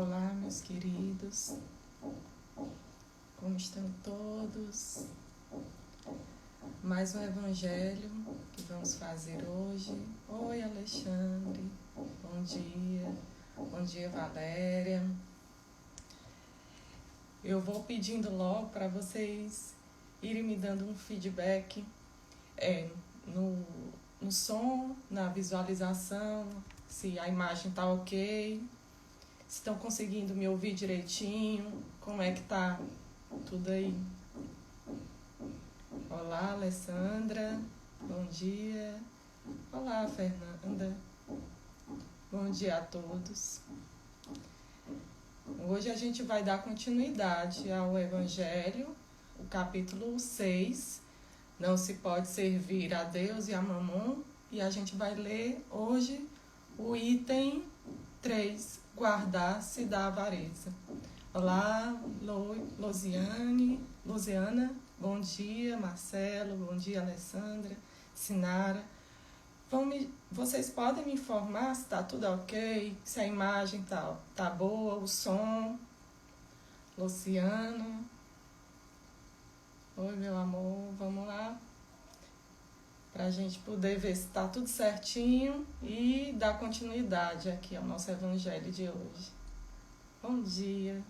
Olá, meus queridos, como estão todos? Mais um evangelho que vamos fazer hoje. Oi, Alexandre, bom dia, Valéria. Eu vou pedindo logo para vocês irem me dando um feedback no som, na visualização, se a imagem está ok. Estão conseguindo me ouvir direitinho? Como é que tá tudo aí? Olá, Alessandra. Bom dia. Olá, Fernanda. Bom dia a todos. Hoje a gente vai dar continuidade ao Evangelho, o capítulo 6. Não se pode servir a Deus e a Mamon. E a gente vai ler hoje o item 3. Guardar-se da avareza. Olá, Luziana, bom dia, Marcelo, bom dia, Alessandra, Sinara. Vocês podem me informar se está tudo ok, se a imagem tá boa, o som. Luciano. Oi, meu amor, vamos lá. Para a gente poder ver se está tudo certinho e dar continuidade aqui ao nosso evangelho de hoje. Bom dia.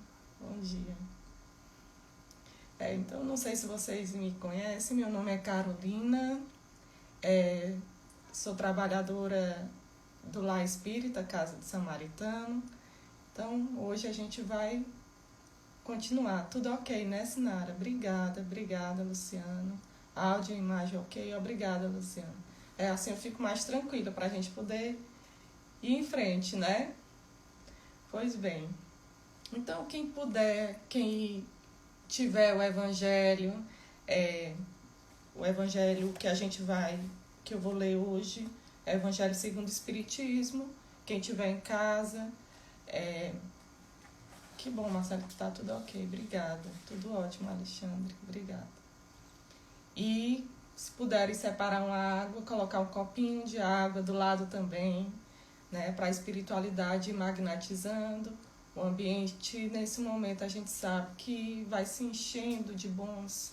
Então, não sei se vocês me conhecem, meu nome é Carolina, sou trabalhadora do Lar Espírita, Casa do Samaritano. Então, hoje a gente vai continuar. Tudo ok, né, Sinara? Obrigada, Luciano. Áudio e imagem ok, obrigada, Luciano. Assim eu fico mais tranquila para a gente poder ir em frente, né? Pois bem. Então, quem puder, quem tiver o evangelho que eu vou ler hoje, é o Evangelho segundo o Espiritismo. Quem tiver em casa, que bom, Marcelo, que tá tudo ok, obrigada. Tudo ótimo, Alexandre, obrigada. E se puderem separar uma água, colocar um copinho de água do lado também, né, para a espiritualidade ir magnetizando o ambiente. Nesse momento a gente sabe que vai se enchendo de bons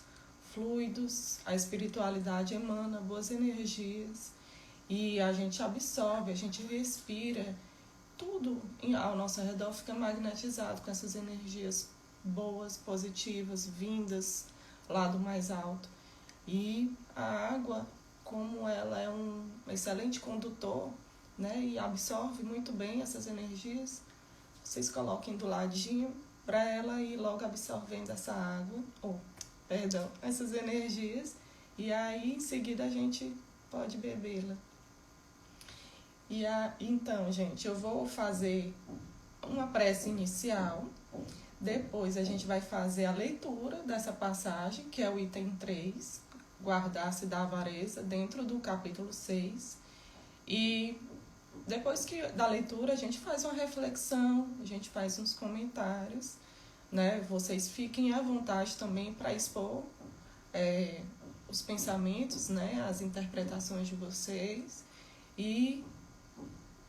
fluidos, a espiritualidade emana boas energias e a gente absorve, a gente respira, tudo ao nosso redor fica magnetizado com essas energias boas, positivas, vindas lá do mais alto. E a água, como ela é um excelente condutor, né, e absorve muito bem essas energias, vocês coloquem do ladinho para ela ir logo absorvendo essa água, essas energias, e aí em seguida a gente pode bebê-la. Então, gente, eu vou fazer uma prece inicial, depois a gente vai fazer a leitura dessa passagem, que é o item 3, guardar-se da avareza, dentro do capítulo 6, e depois da leitura a gente faz uma reflexão, a gente faz uns comentários, né? Vocês fiquem à vontade também para expor os pensamentos, né? As interpretações de vocês, e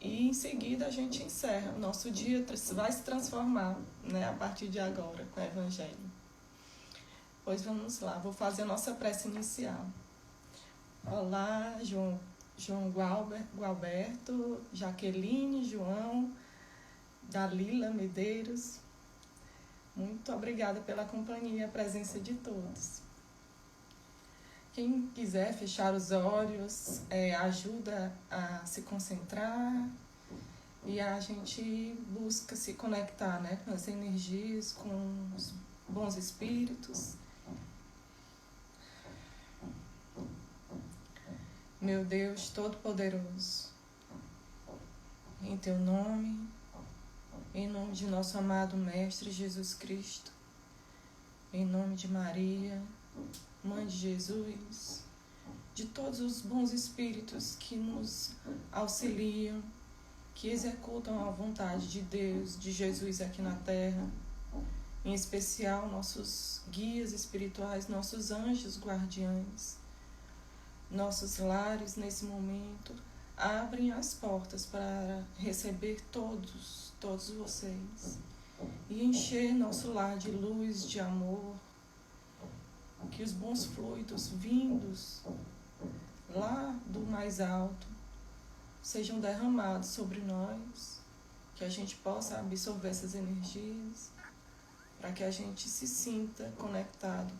em seguida a gente encerra. O nosso dia vai se transformar, né? A partir de agora com o Evangelho. Pois vamos lá, vou fazer a nossa prece inicial. Olá, João Gualberto, Jaqueline, João, Dalila Medeiros. Muito obrigada pela companhia e a presença de todos. Quem quiser fechar os olhos, ajuda a se concentrar e a gente busca se conectar, né, com as energias, com os bons espíritos. Meu Deus Todo-Poderoso, em Teu nome, em nome de nosso amado Mestre Jesus Cristo, em nome de Maria, Mãe de Jesus, de todos os bons espíritos que nos auxiliam, que executam a vontade de Deus, de Jesus aqui na Terra, em especial nossos guias espirituais, nossos anjos guardiães. Nossos lares, nesse momento, abrem as portas para receber todos vocês. e encher nosso lar de luz, de amor, que os bons fluidos vindos lá do mais alto sejam derramados sobre nós, que a gente possa absorver essas energias, para que a gente se sinta conectado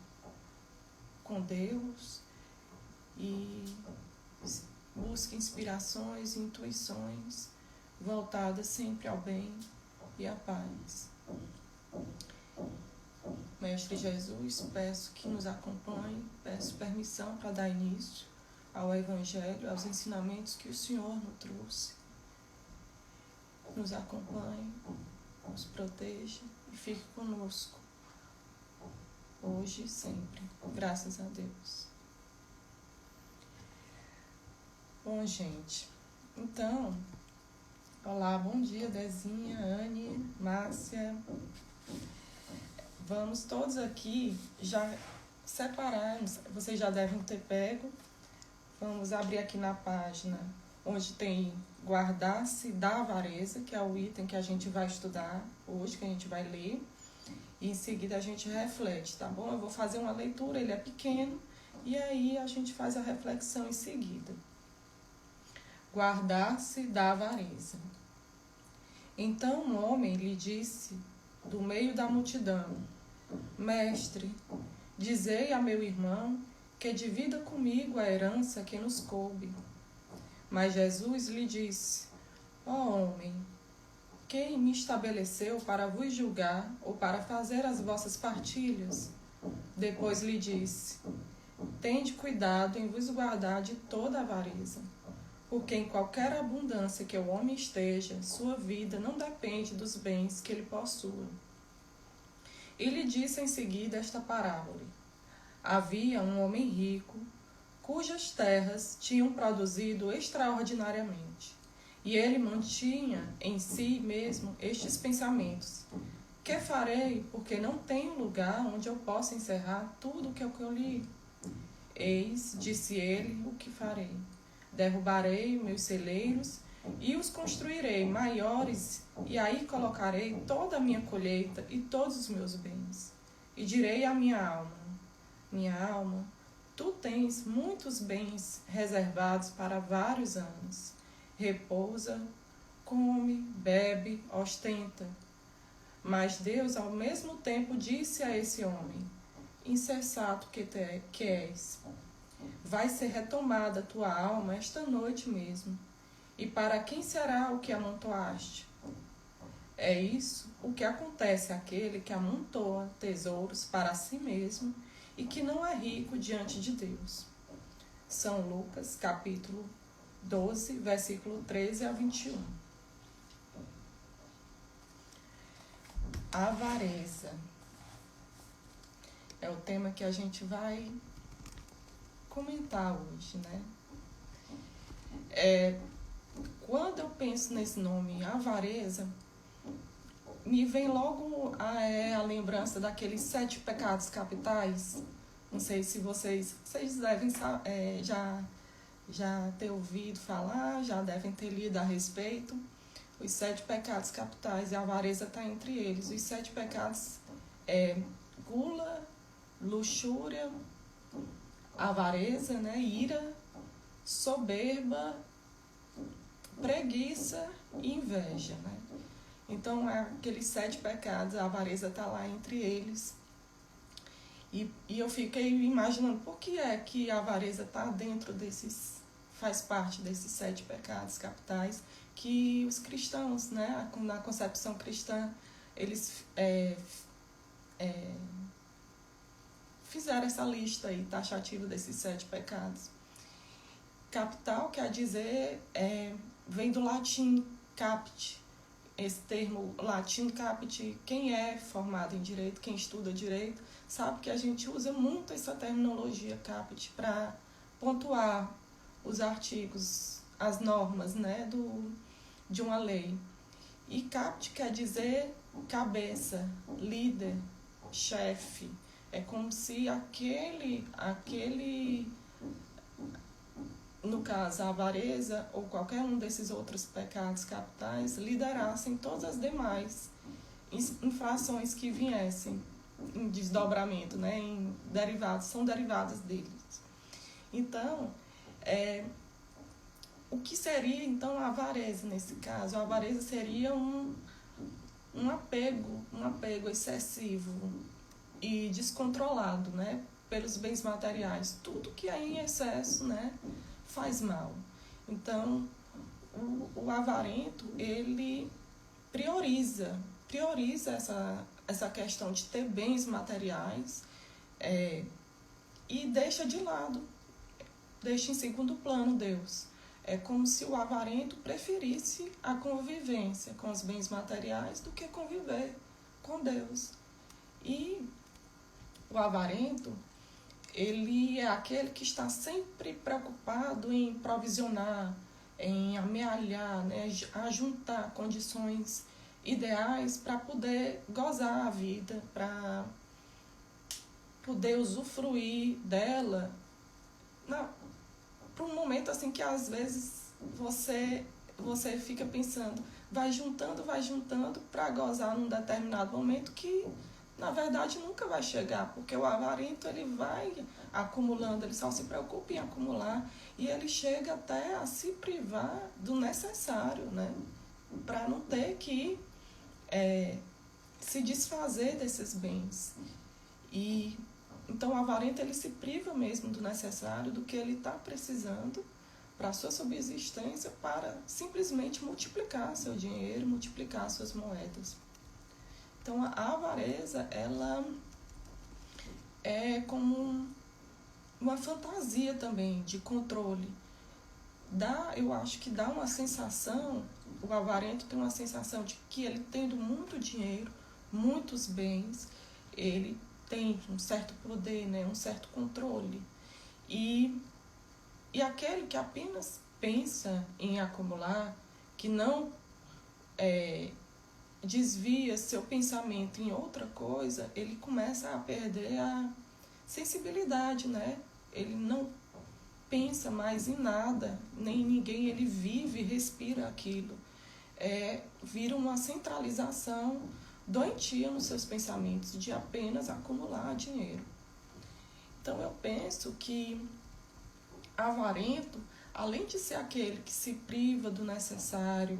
com Deus e busque inspirações e intuições voltadas sempre ao bem e à paz. Mestre Jesus, peço que nos acompanhe, peço permissão para dar início ao Evangelho, aos ensinamentos que o Senhor nos trouxe. Nos acompanhe, nos proteja e fique conosco, hoje e sempre. Graças a Deus. Bom, gente, então, olá, bom dia, Dezinha, Anne, Márcia. Vamos todos aqui já separar, vocês já devem ter pego. Vamos abrir aqui na página onde tem guardar-se da avareza, que é o item que a gente vai estudar hoje, que a gente vai ler. E em seguida a gente reflete, tá bom? Eu vou fazer uma leitura, ele é pequeno, e aí a gente faz a reflexão em seguida. Guardar-se da avareza. Então um homem lhe disse do meio da multidão: Mestre, dizei a meu irmão que divida comigo a herança que nos coube. Mas Jesus lhe disse: Ó homem, quem me estabeleceu para vos julgar ou para fazer as vossas partilhas? Depois lhe disse: Tende cuidado em vos guardar de toda avareza, porque em qualquer abundância que o homem esteja, sua vida não depende dos bens que ele possua. E lhe disse em seguida esta parábola: Havia um homem rico, cujas terras tinham produzido extraordinariamente. E ele mantinha em si mesmo estes pensamentos: Que farei, porque não tenho lugar onde eu possa encerrar tudo o que eu colhi? Eis, disse ele, o que farei. Derrubarei meus celeiros e os construirei maiores, e aí colocarei toda a minha colheita e todos os meus bens. E direi à minha alma: Minha alma, tu tens muitos bens reservados para vários anos. Repousa, come, bebe, ostenta. Mas Deus ao mesmo tempo disse a esse homem: Insensato que és, vai ser retomada a tua alma esta noite mesmo. E para quem será o que amontoaste? É isso o que acontece àquele que amontoa tesouros para si mesmo e que não é rico diante de Deus. São Lucas, capítulo 12, versículo 13 a 21. Avareza é o tema que a gente vai comentar hoje, né? Quando eu penso nesse nome, avareza, me vem logo a lembrança daqueles 7 pecados capitais. Não sei se vocês devem já ter ouvido falar, já devem ter lido a respeito. Os 7 pecados capitais, e a avareza está entre eles. Os 7 pecados é gula, luxúria, avareza, né? Ira, soberba, preguiça e inveja, né? Então, aqueles 7 pecados, a avareza está lá entre eles. E eu fiquei imaginando por que é que a avareza está dentro faz parte desses 7 pecados capitais, que os cristãos, né, na concepção cristã, eles fizeram essa lista aí, taxativa desses 7 pecados. Capital quer dizer, vem do latim capit. Esse termo latim capit, quem é formado em direito, quem estuda direito, sabe que a gente usa muito essa terminologia capit para pontuar os artigos, as normas, né, de uma lei. E capit quer dizer cabeça, líder, chefe. É como se aquele, no caso, a avareza ou qualquer um desses outros pecados capitais, liderassem todas as demais. infrações que viessem em desdobramento, né, em derivados, são derivadas deles. Então, o que seria então a avareza nesse caso? A avareza seria um apego excessivo e descontrolado, né, pelos bens materiais. Tudo que é em excesso, né, faz mal. Então, o avarento, ele prioriza essa questão de ter bens materiais, e deixa de lado, deixa em segundo plano Deus. É como se o avarento preferisse a convivência com os bens materiais do que conviver com Deus. E o avarento, ele é aquele que está sempre preocupado em provisionar, em amealhar, né, a juntar condições ideais para poder gozar a vida, para poder usufruir dela, para um momento assim que às vezes você fica pensando, vai juntando para gozar num determinado momento que na verdade nunca vai chegar, porque o avarento ele vai acumulando, ele só se preocupa em acumular e ele chega até a se privar do necessário, né, para não ter que se desfazer desses bens. E então o avarento ele se priva mesmo do necessário, do que ele está precisando para a sua subsistência, para simplesmente multiplicar seu dinheiro, multiplicar suas moedas. Então a avareza, ela é como uma fantasia também de controle. Eu acho que dá uma sensação, o avarento tem uma sensação de que ele tendo muito dinheiro, muitos bens, ele tem um certo poder, né, um certo controle. E aquele que apenas pensa em acumular, que não desvia seu pensamento em outra coisa, ele começa a perder a sensibilidade, né? Ele não pensa mais em nada, nem em ninguém, ele vive, respira aquilo. Vira uma centralização doentia nos seus pensamentos, de apenas acumular dinheiro. Então eu penso que avarento, além de ser aquele que se priva do necessário,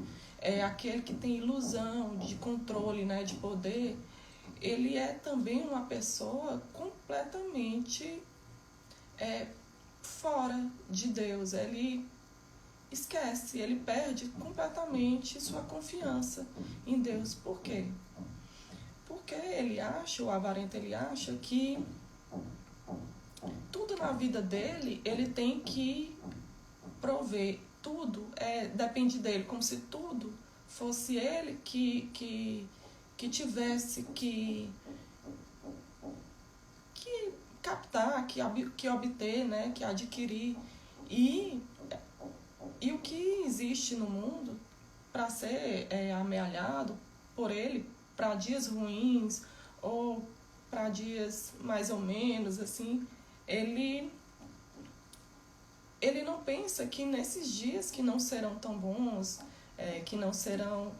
aquele que tem ilusão de controle, né, de poder, ele é também uma pessoa completamente fora de Deus. Ele esquece, ele perde completamente sua confiança em Deus. Por quê? Porque o avarento ele acha que tudo na vida dele, ele tem que prover, tudo depende dele, como se tudo fosse ele que tivesse que captar, que obter, né, que adquirir. E o que existe no mundo para ser amealhado por ele, para dias ruins ou para dias mais ou menos, assim, ele não pensa que nesses dias que não serão tão bons, que não serão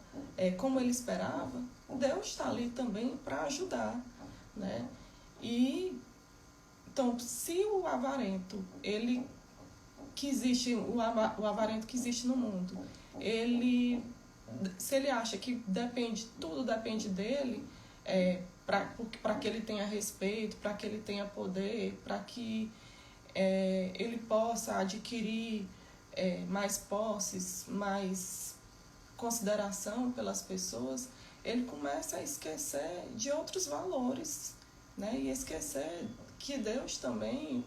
como ele esperava, Deus está ali também para ajudar, né? E então, se o avarento, o avarento que existe no mundo, se ele acha que tudo depende dele, para que ele tenha respeito, para que ele tenha poder, para que ele possa adquirir mais posses, mais consideração pelas pessoas, ele começa a esquecer de outros valores, né? E esquecer que Deus também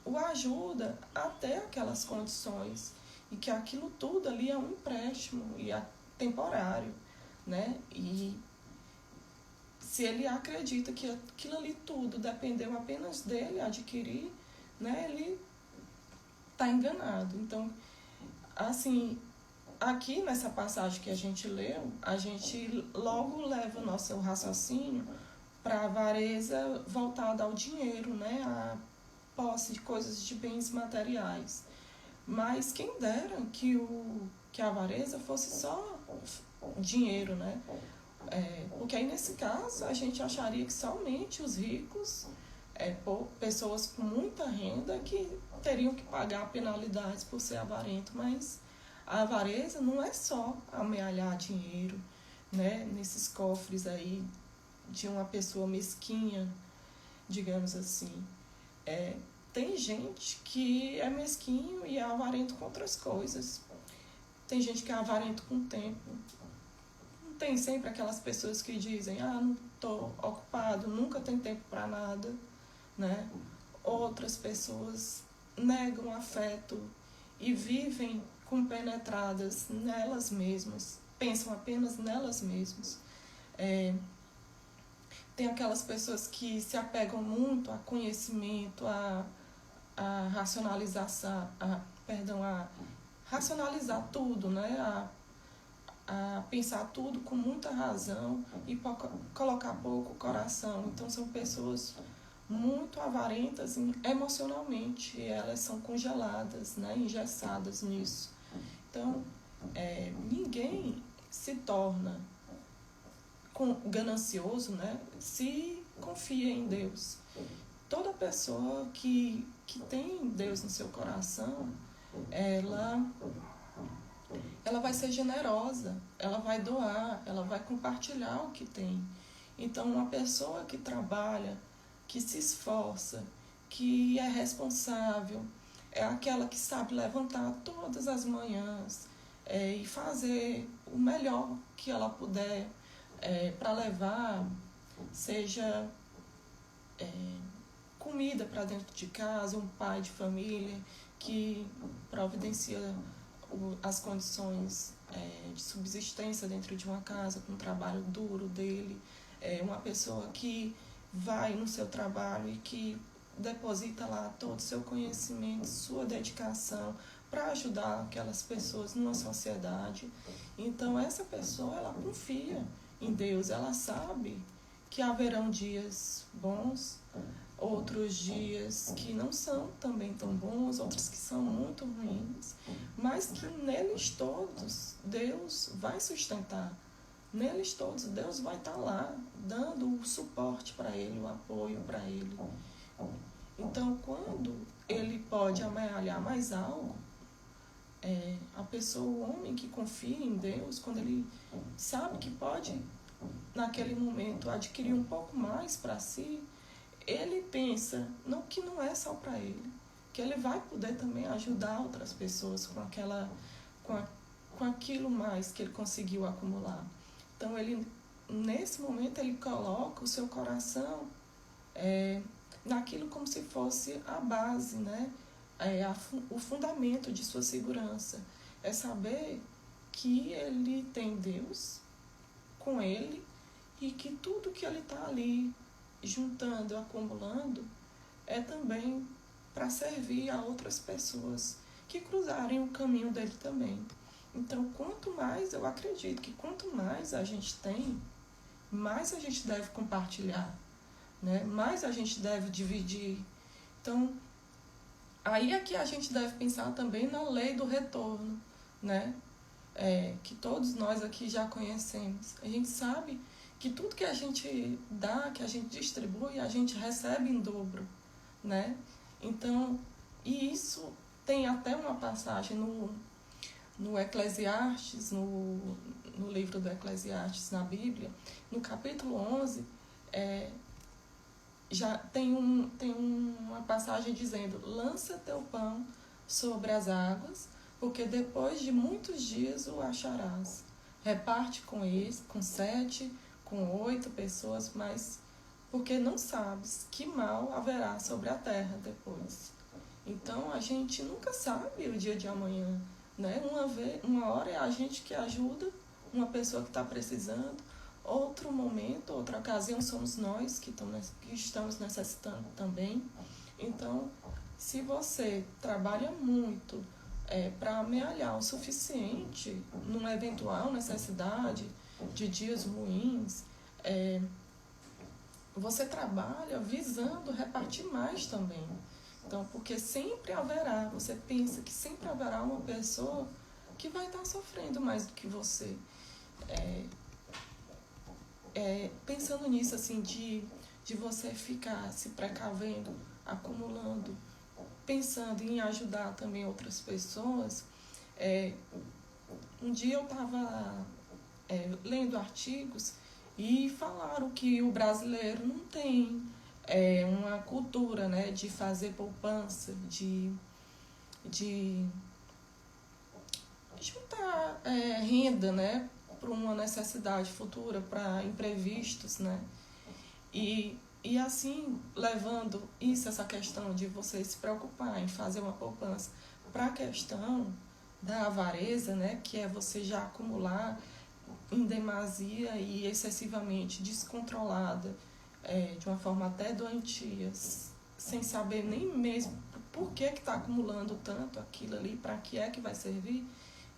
o ajuda a ter aquelas condições e que aquilo tudo ali é um empréstimo e é temporário, né? E se ele acredita que aquilo ali tudo dependeu apenas dele adquirir, né, ele está enganado. Então, assim, aqui nessa passagem que a gente leu, a gente logo leva o nosso raciocínio para a avareza voltada ao dinheiro, né, a posse de coisas, de bens materiais. Mas quem dera que a avareza fosse só dinheiro, né? Porque aí, nesse caso, a gente acharia que somente os ricos, pessoas com muita renda, que teriam que pagar penalidades por ser avarento. Mas a avareza não é só amealhar dinheiro, né, nesses cofres aí de uma pessoa mesquinha, digamos assim. Tem gente que é mesquinho e é avarento com outras coisas. Tem gente que é avarento com o tempo. Tem sempre aquelas pessoas que dizem, não estou ocupado, nunca tem tempo para nada, né? Outras pessoas negam afeto e vivem compenetradas nelas mesmas, pensam apenas nelas mesmas. Tem aquelas pessoas que se apegam muito a conhecimento, a racionalização, a racionalizar tudo, né? A pensar tudo com muita razão e colocar pouco coração. Então, são pessoas muito avarentas emocionalmente, elas são congeladas, né? Engessadas nisso. Então, ninguém se torna ganancioso, né, se confia em Deus. Toda pessoa que tem Deus no seu coração, ela vai ser generosa, ela vai doar, ela vai compartilhar o que tem. Então, uma pessoa que trabalha, que se esforça, que é responsável, é aquela que sabe levantar todas as manhãs e fazer o melhor que ela puder para levar, seja comida para dentro de casa, um pai de família que providencia as condições de subsistência dentro de uma casa, com o trabalho duro dele, uma pessoa que vai no seu trabalho e que deposita lá todo o seu conhecimento, sua dedicação para ajudar aquelas pessoas numa sociedade. Então, essa pessoa, ela confia em Deus, ela sabe que haverão dias bons, outros dias que não são também tão bons, outros que são muito ruins, mas que neles todos Deus vai sustentar. Neles todos Deus vai estar lá, dando o suporte para ele, o apoio para ele. Então, quando ele pode amealhar mais algo, a pessoa, o homem que confia em Deus, quando ele sabe que pode, naquele momento, adquirir um pouco mais para si, ele pensa que não é só para ele, que ele vai poder também ajudar outras pessoas com aquilo mais que ele conseguiu acumular. Então, nesse momento, ele coloca o seu coração naquilo como se fosse a base, né? O fundamento de sua segurança. É saber que ele tem Deus com ele e que tudo que ele está ali juntando, acumulando, é também para servir a outras pessoas que cruzarem o caminho dele também. Então, quanto mais, eu acredito que quanto mais a gente tem, mais a gente deve compartilhar, né? Mais a gente deve dividir. Então, aí é que a gente deve pensar também na lei do retorno, né? Que todos nós aqui já conhecemos. A gente sabe que tudo que a gente dá, que a gente distribui, a gente recebe em dobro, né? Então, e isso tem até uma passagem no Eclesiastes, no livro do Eclesiastes, na Bíblia, no capítulo 11, já tem uma passagem dizendo: lança teu pão sobre as águas, porque depois de muitos dias o acharás. Reparte com 7, com 8 pessoas, mas porque não sabes que mal haverá sobre a terra depois. Então, a gente nunca sabe o dia de amanhã, né? Uma hora é a gente que ajuda uma pessoa que está precisando, outro momento, outra ocasião, somos nós que estamos necessitando também. Então, se você trabalha muito para amealhar o suficiente numa eventual necessidade de dias ruins, você trabalha visando repartir mais também. Então, porque sempre haverá, você pensa que sempre haverá uma pessoa que vai estar sofrendo mais do que você. pensando nisso, assim, de você ficar se precavendo, acumulando, pensando em ajudar também outras pessoas, um dia eu estava lendo artigos e falaram que o brasileiro não tem uma cultura, né, de fazer poupança, de juntar renda, né, para uma necessidade futura, para imprevistos, né? E assim, levando essa questão de você se preocupar em fazer uma poupança para a questão da avareza, né, que é você já acumular em demasia e excessivamente descontrolada, de uma forma até doentia, sem saber nem mesmo por que está acumulando tanto aquilo ali, para que é que vai servir.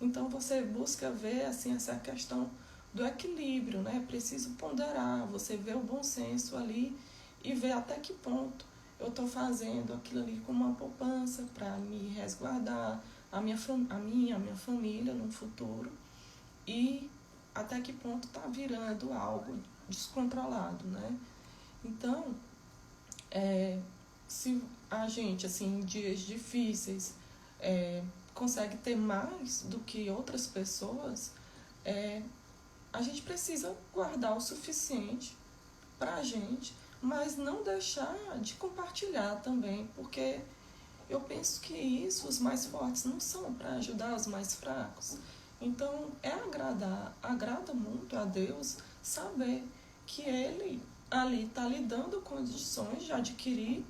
Então você busca ver assim, essa questão do equilíbrio, né? É preciso ponderar, você vê o bom senso ali e ver até que ponto eu estou fazendo aquilo ali como uma poupança para me resguardar a minha família no futuro, e até que ponto está virando algo descontrolado, né? Então, se a gente, assim, em dias difíceis, consegue ter mais do que outras pessoas, a gente precisa guardar o suficiente para a gente, mas não deixar de compartilhar também, porque eu penso que isso, os mais fortes não são para ajudar os mais fracos. Então, agrada muito a Deus saber que Ele ali está lhe dando condições de adquirir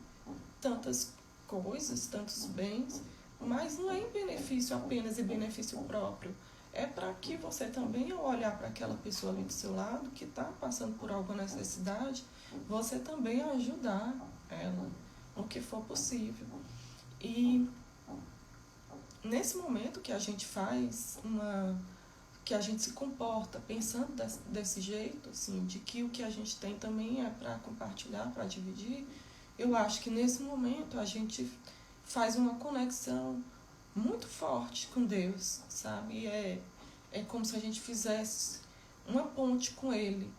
tantas coisas, tantos bens, mas não é em benefício apenas, em benefício próprio. É para que você também, ao olhar para aquela pessoa ali do seu lado, que está passando por alguma necessidade, você também ajudar ela no que for possível. E nesse momento que a gente que a gente se comporta pensando desse jeito, assim, de que o que a gente tem também é para compartilhar, para dividir, eu acho que nesse momento a gente faz uma conexão muito forte com Deus, sabe? É como se a gente fizesse uma ponte com Ele.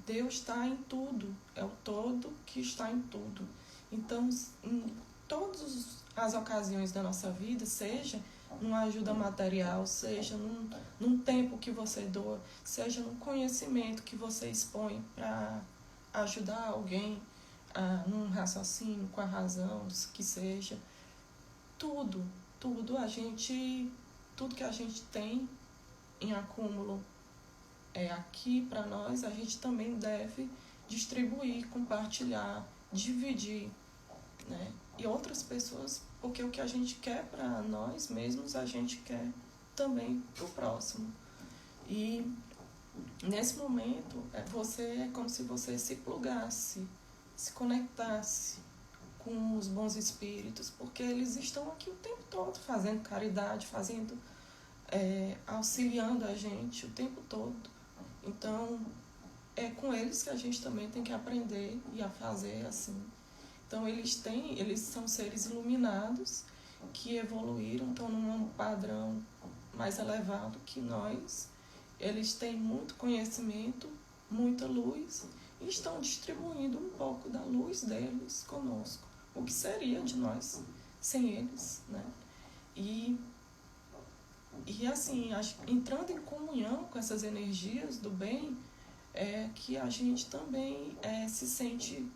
Deus está em tudo, é o todo que está em tudo. Então, em todas as ocasiões da nossa vida, seja numa ajuda material, seja num tempo que você doa, seja num conhecimento que você expõe para ajudar alguém, num raciocínio, com a razão, que seja, tudo que a gente tem em acúmulo aqui para nós, a gente também deve distribuir, compartilhar, dividir, né? E outras pessoas, porque o que a gente quer para nós mesmos, a gente quer também para o próximo. E nesse momento, é como se você se plugasse, se conectasse com os bons espíritos, porque eles estão aqui o tempo todo fazendo caridade, auxiliando a gente o tempo todo. Então, é com eles que a gente também tem que aprender e a fazer assim. Então, eles são seres iluminados que evoluíram, estão num padrão mais elevado que nós. Eles têm muito conhecimento, muita luz, e estão distribuindo um pouco da luz deles conosco. O que seria de nós sem eles, né? E assim, entrando em comunhão com essas energias do bem, que a gente também se sente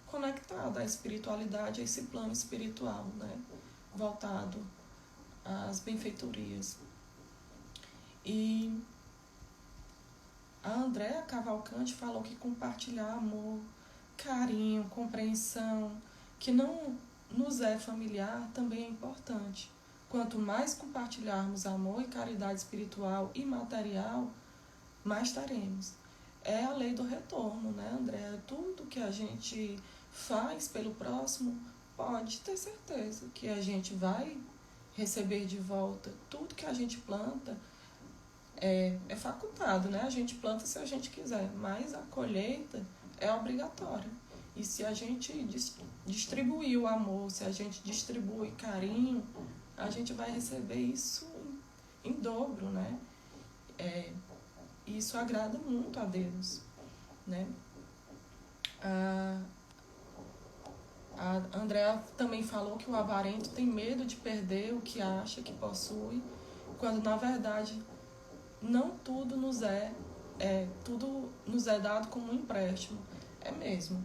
conectado à espiritualidade, a esse plano espiritual, né? Voltado às benfeitorias. E a Andréa Cavalcante falou que compartilhar amor, carinho, compreensão, que não nos é familiar, também é importante. Quanto mais compartilharmos amor e caridade espiritual e material, mais teremos. É a lei do retorno, né, Andréa? Tudo que a gente faz pelo próximo, pode ter certeza que a gente vai receber de volta. Tudo que a gente planta é facultado, né? A gente planta se a gente quiser, mas a colheita é obrigatória. E se a gente distribuir o amor, se a gente distribui carinho, a gente vai receber isso em dobro, né? isso agrada muito a Deus, né? A Andrea também falou que o avarento tem medo de perder o que acha que possui, quando na verdade não tudo tudo nos é dado como um empréstimo. É mesmo,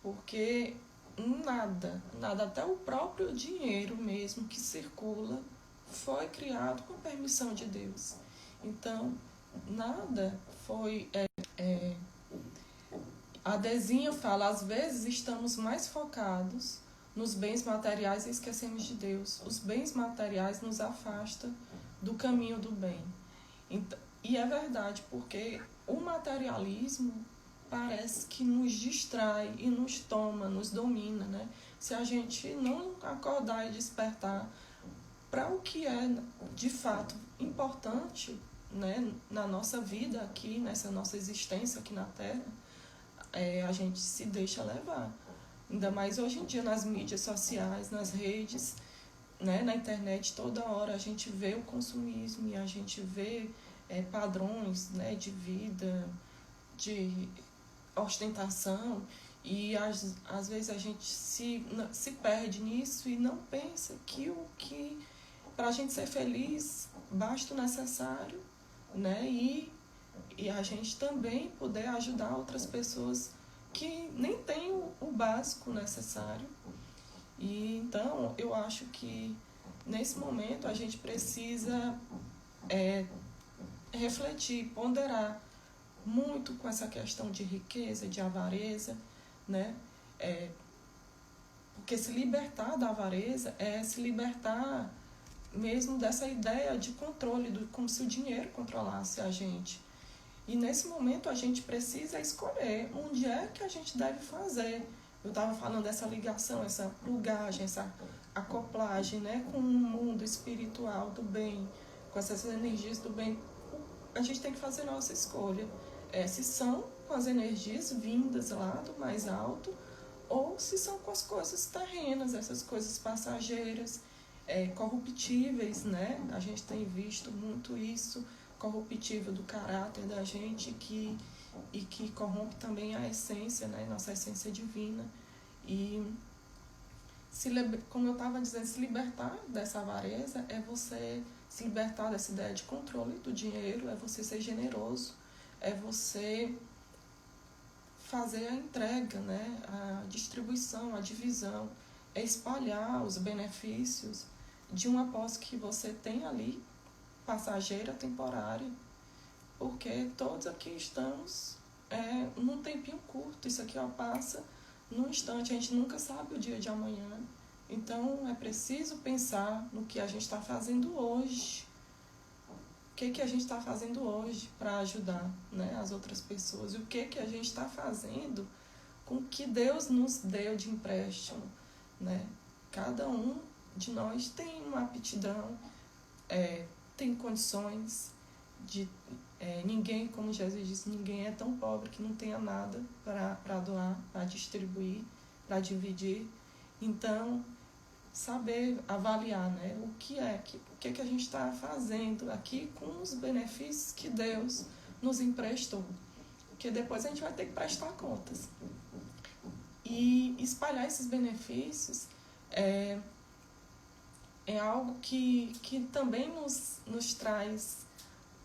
porque nada, até o próprio dinheiro mesmo que circula foi criado com a permissão de Deus. Então, nada foi... A Dezinha fala, às vezes estamos mais focados nos bens materiais e esquecemos de Deus. Os bens materiais nos afastam do caminho do bem. E é verdade, porque o materialismo parece que nos distrai e nos toma, nos domina, né? Se a gente não acordar e despertar para o que é de fato importante, né, na nossa vida aqui, nessa nossa existência aqui na Terra, a gente se deixa levar. Ainda mais hoje em dia nas mídias sociais, nas redes, né, na internet, toda hora a gente vê o consumismo e a gente vê padrões, né, de vida, de ostentação, e às vezes a gente se perde nisso e não pensa que para a gente ser feliz basta o necessário, né, e a gente também poder ajudar outras pessoas que nem têm o básico necessário. E então eu acho que nesse momento a gente precisa refletir, ponderar muito com essa questão de riqueza, de avareza, né? Porque se libertar da avareza é se libertar mesmo dessa ideia de controle, como se o dinheiro controlasse a gente. E nesse momento a gente precisa escolher onde é que a gente deve fazer. Eu estava falando dessa ligação, essa plugagem, essa acoplagem, né, com o mundo espiritual do bem, com essas energias do bem. A gente tem que fazer nossa escolha. Se são com as energias vindas lá do mais alto, ou se são com as coisas terrenas, essas coisas passageiras, corruptíveis, né? A gente tem visto muito isso, corruptível do caráter da gente, e que corrompe também a essência, né? Nossa essência divina. E, como eu estava dizendo, se libertar dessa avareza é você se libertar dessa ideia de controle do dinheiro, é você ser generoso, é você fazer a entrega, né? A distribuição, a divisão, é espalhar os benefícios de uma posse que você tem ali, passageira, temporária, porque todos aqui estamos num tempinho curto. Isso aqui passa num instante, a gente nunca sabe o dia de amanhã. Então é preciso pensar no que a gente está fazendo hoje. O que a gente está fazendo hoje para ajudar, né, as outras pessoas? E o que a gente está fazendo com o que Deus nos deu de empréstimo, né? Cada um de nós tem uma aptidão, tem condições de... ninguém, como Jesus disse, ninguém é tão pobre que não tenha nada para doar, para distribuir, para dividir. Então, saber avaliar, né, o que a gente está fazendo aqui com os benefícios que Deus nos emprestou, porque depois a gente vai ter que prestar contas. E espalhar esses benefícios é algo que também nos traz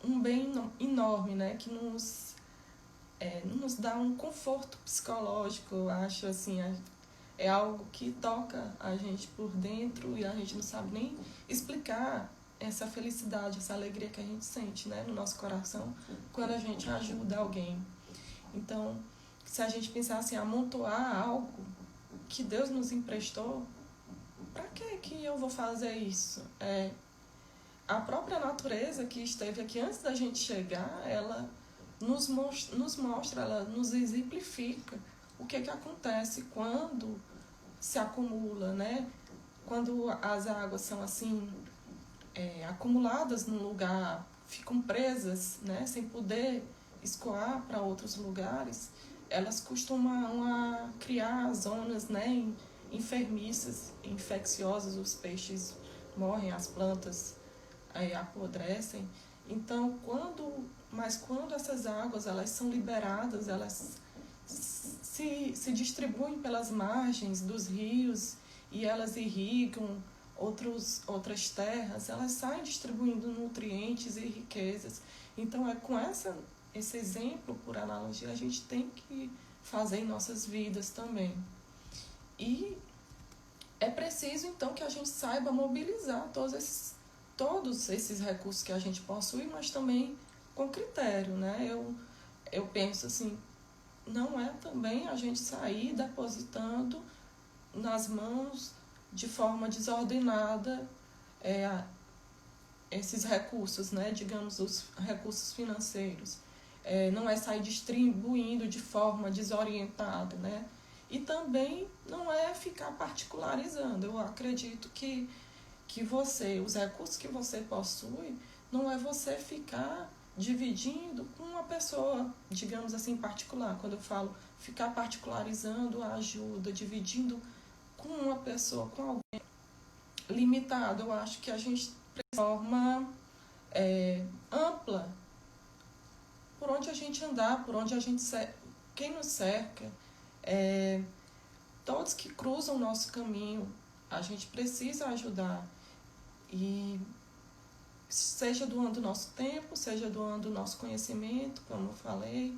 um bem enorme, né, que nos dá um conforto psicológico. Eu acho assim, é algo que toca a gente por dentro e a gente não sabe nem explicar essa felicidade, essa alegria que a gente sente, né, no nosso coração quando a gente ajuda alguém. Então, se a gente pensar assim, amontoar algo que Deus nos emprestou, para que eu vou fazer isso? A própria natureza que esteve aqui antes da gente chegar, ela nos mostra, ela nos exemplifica o que acontece quando se acumula, né? Quando as águas são assim, acumuladas num lugar, ficam presas, né? Sem poder escoar para outros lugares, elas costumam criar zonas, né, enfermiças, infecciosas. Os peixes morrem, as plantas apodrecem. Então, quando essas águas elas são liberadas, elas se distribuem pelas margens dos rios e elas irrigam outras terras, elas saem distribuindo nutrientes e riquezas. Então, é com esse exemplo, por analogia, a gente tem que fazer em nossas vidas também. E é preciso, então, que a gente saiba mobilizar todos esses recursos que a gente possui, mas também com critério, né? Eu penso assim, não é também a gente sair depositando nas mãos de forma desordenada esses recursos, né? Digamos, os recursos financeiros. Não é sair distribuindo de forma desorientada, né? E também não é ficar particularizando. Eu acredito que os recursos que você possui, não é você ficar dividindo com uma pessoa, digamos assim, particular. Quando eu falo ficar particularizando a ajuda, dividindo com uma pessoa, com alguém limitado, eu acho que a gente, de forma ampla, por onde a gente andar, por onde a gente quem nos cerca, todos que cruzam o nosso caminho, a gente precisa ajudar. E seja doando o nosso tempo, seja doando o nosso conhecimento, como eu falei,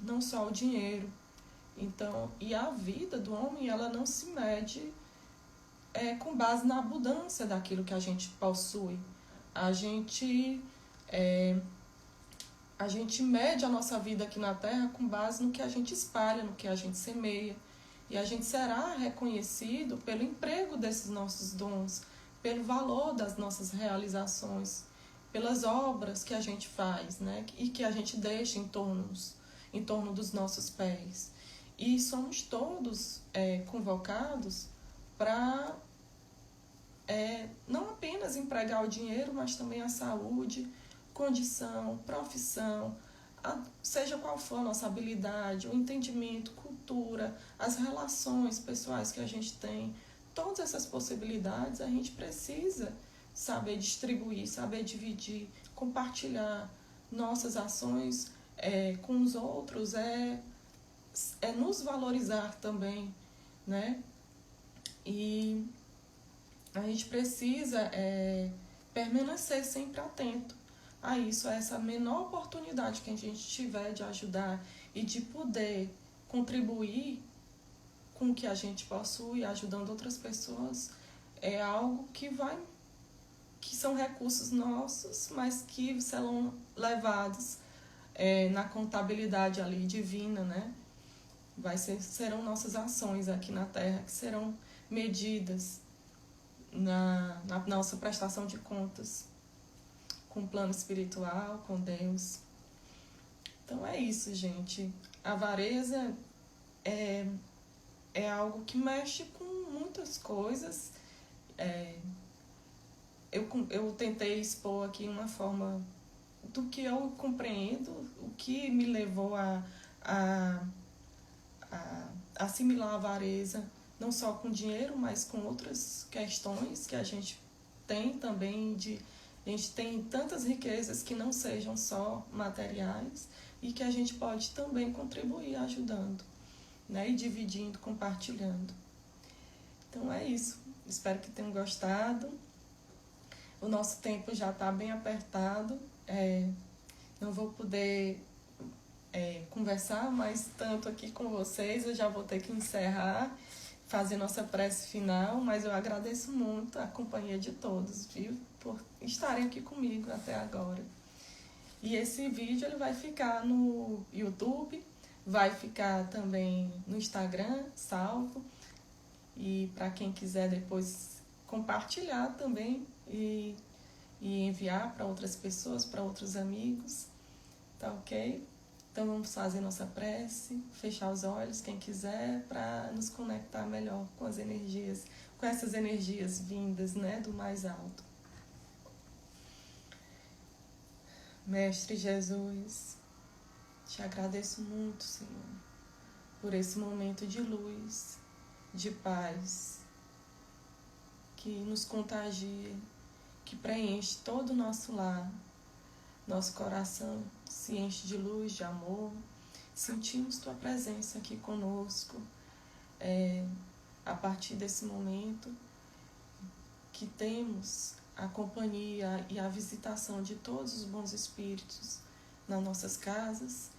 não só o dinheiro. Então, e a vida do homem, ela não se mede com base na abundância daquilo que a gente possui. A gente mede a nossa vida aqui na Terra com base no que a gente espalha, no que a gente semeia. E a gente será reconhecido pelo emprego desses nossos dons, pelo valor das nossas realizações, pelas obras que a gente faz, né? E que a gente deixa em torno dos nossos pés. E somos todos convocados para não apenas empregar o dinheiro, mas também a saúde, condição, profissão, seja qual for a nossa habilidade, o entendimento, cultura, as relações pessoais que a gente tem, todas essas possibilidades a gente precisa saber distribuir, saber dividir, compartilhar nossas ações com os outros, nos valorizar também, né? E a gente precisa permanecer sempre atento a isso, a essa menor oportunidade que a gente tiver de ajudar e de poder contribuir com o que a gente possui, ajudando outras pessoas, é algo que são recursos nossos, mas que serão levados na contabilidade ali divina, né? Serão nossas ações aqui na Terra que serão medidas na nossa prestação de contas com o plano espiritual, com Deus. Então é isso, gente. A avareza é algo que mexe com muitas coisas. Eu tentei expor aqui uma forma do que eu compreendo, o que me levou a assimilar a avareza, não só com dinheiro, mas com outras questões que a gente tem também. A gente tem tantas riquezas que não sejam só materiais e que a gente pode também contribuir ajudando, né? E dividindo, compartilhando. Então é isso. Espero que tenham gostado. O nosso tempo já está bem apertado. Não vou poder conversar mais tanto aqui com vocês. Eu já vou ter que encerrar, fazer nossa prece final, mas eu agradeço muito a companhia de todos, viu? Por estarem aqui comigo até agora. E esse vídeo ele vai ficar no YouTube, vai ficar também no Instagram, salvo. E para quem quiser depois compartilhar também e enviar para outras pessoas, para outros amigos, tá ok? Então vamos fazer nossa prece, fechar os olhos, quem quiser, para nos conectar melhor com as energias, com essas energias vindas, né, do mais alto. Mestre Jesus, te agradeço muito, Senhor, por esse momento de luz, de paz, que nos contagia, que preenche todo o nosso lar, nosso coração se enche de luz, de amor. Sentimos Tua presença aqui conosco. A partir desse momento que temos a companhia e a visitação de todos os bons espíritos nas nossas casas,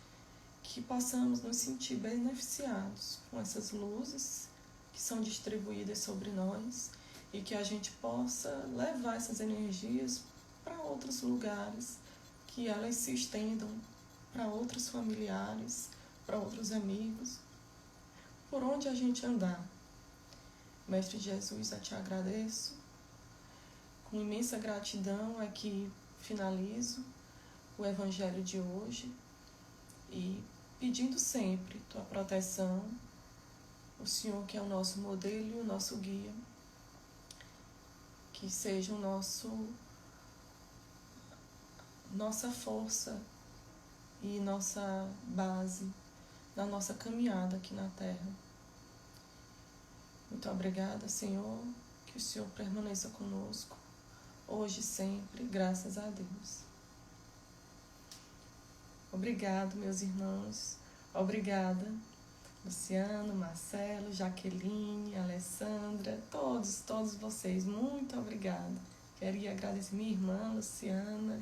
que possamos nos sentir beneficiados com essas luzes que são distribuídas sobre nós e que a gente possa levar essas energias para outros lugares, que elas se estendam para outros familiares, para outros amigos, por onde a gente andar. Mestre Jesus, eu te agradeço. Com imensa gratidão é que finalizo o Evangelho de hoje e pedindo sempre Tua proteção, o Senhor que é o nosso modelo e o nosso guia, que seja nossa força e nossa base da nossa caminhada aqui na Terra. Muito obrigada, Senhor, que o Senhor permaneça conosco, hoje e sempre, graças a Deus. Obrigado, meus irmãos. Obrigada, Luciano, Marcelo, Jaqueline, Alessandra, todos vocês. Muito obrigada. Queria agradecer minha irmã, Luciana.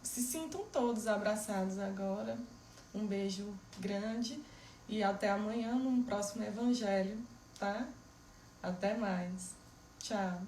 Se sintam todos abraçados agora. Um beijo grande e até amanhã num próximo Evangelho, tá? Até mais. Tchau.